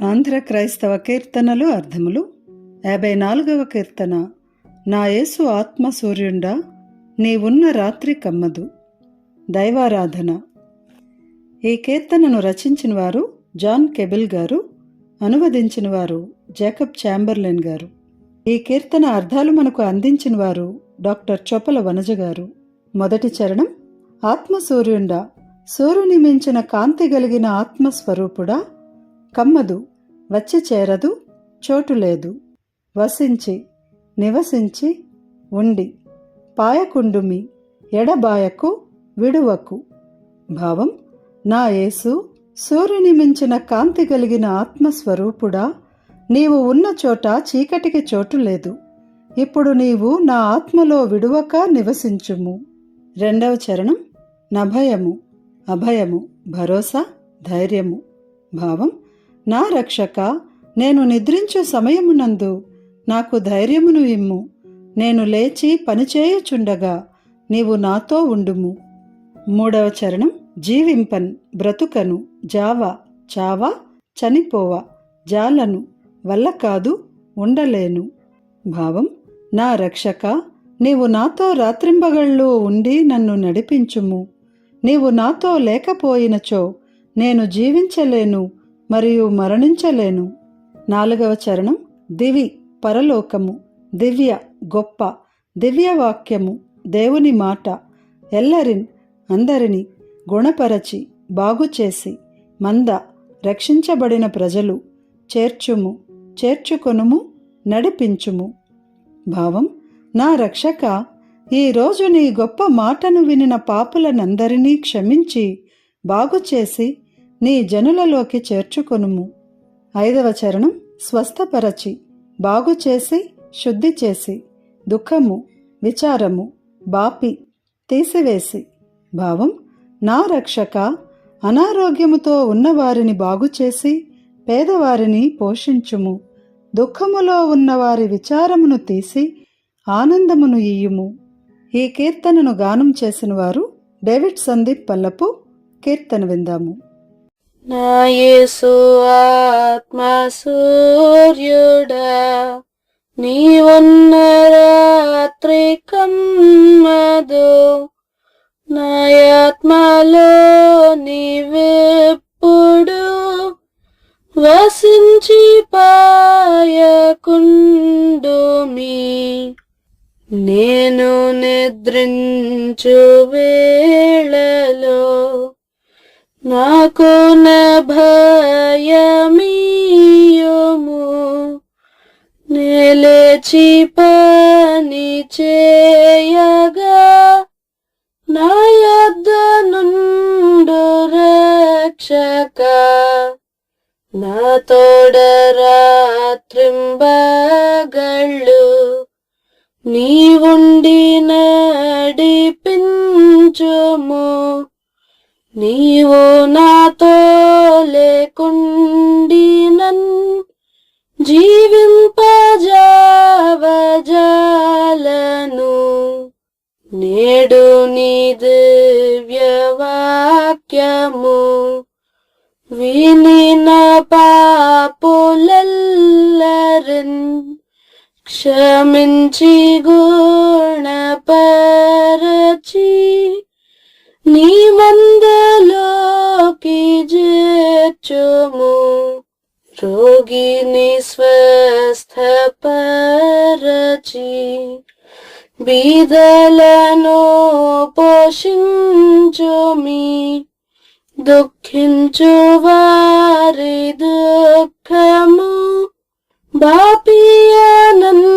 ఆంధ్ర క్రైస్తవ కీర్తనలు అర్థములు 54వ కీర్తన. నా యేసు ఆత్మ సూర్యుండా, నీవున్న రాత్రి కమ్మదు. దైవారాధన. ఈ కీర్తనను రచించిన వారు జాన్ కెబిల్ గారు, అనువదించిన వారు జాకబ్ ఛాంబర్లెన్ గారు. ఈ కీర్తన అర్థాలు మనకు అందించిన వారు డాక్టర్ చొప్పల వనజ గారు. మొదటి చరణం. ఆత్మ సూర్యుండా, సూర్యుని మించిన కాంతి కలిగిన ఆత్మస్వరూపుడా, కమ్మదు, వచ్చి చేరదు, చోటు లేదు, వసించి నివసించి ఉండి, పాయకుండుమి, ఎడబాయకు, విడువకు. భావం: నా యేసు, సూర్యుని మించిన కాంతి కలిగిన ఆత్మస్వరూపుడా, నీవు ఉన్న చోట చీకటికి చోటు లేదు. ఇప్పుడు నీవు నా ఆత్మలో విడువక నివసించుము. రెండవ చరణం. నభయము, అభయము, భరోసా, ధైర్యము. భావం: నా రక్షక, నేను నిద్రించు సమయమునందు నాకు ధైర్యమును ఇమ్ము. నేను లేచి పనిచేయుచుండగా నీవు నాతో ఉండుము. మూడవ చరణం. జీవింపన్, బ్రతుకను, జావా, చావా, చనిపోవా, జాలను, వల్ల కాదు, ఉండలేను. భావం: నా రక్షక, నీవు నాతో రాత్రింబగళ్ళు ఉండి నన్ను నడిపించుము. నీవు నాతో లేకపోయినచో నేను జీవించలేను మరియు మరణించలేను. నాలుగవ చరణం. దివి, పరలోకము, దివ్య, గొప్ప, దివ్యవాక్యము, దేవుని మాట, ఎల్లరిన్, అందరిని, గుణపరచి, బాగుచేసి, మంద, రక్షించబడిన ప్రజలు, చేర్చుము, చేర్చుకొనుము, నడిపించుము. భావం: నా రక్షక, ఈరోజు నీ గొప్ప మాటను వినిన పాపులనందరినీ క్షమించి, బాగుచేసి, నీ జనులలోకి చేర్చుకొనుము. ఐదవ చరణం. స్వస్థపరచి, బాగుచేసి, శుద్ధి చేసి, దుఃఖము, విచారము, బాపి, తీసివేసి. భావం: నా రక్షక, అనారోగ్యముతో ఉన్నవారిని బాగుచేసి, పేదవారిని పోషించుము. దుఃఖములో ఉన్నవారి విచారమును తీసి, ఆనందమును ఇయ్యుము. ఈ కీర్తనను గానం చేసిన వారు డేవిడ్ సందీప్ పల్లపు. కీర్తన విందాము. నా యేసు ఆత్మ సూర్యుడా, నీవున్న రాత్రి కమ్మదు. నా ఆత్మలో నీవెప్పుడు వసించి పాయకుండుమి. నేను నిద్రించు వేళలో నాకు భయమియుము. నేలేచి పని చేయగా నా యొద్ద నుండు రక్షక. నా తోడ రాత్రింబగళ్ళు నీవుండి నడిపించుము. నీవు నాతో లేకుండినన్ జీవింపజావజాలను. నేడు నీ దివ్యవాక్యము వినిన పాపులెల్లరిన్ క్షమించి గుణపరచి, నీ మందలోకి చేర్చుము. రోగిని స్వస్థపరచి, బీదలను పోషించుమి. దుఃఖించు వారి దుఃఖము బాపియానంద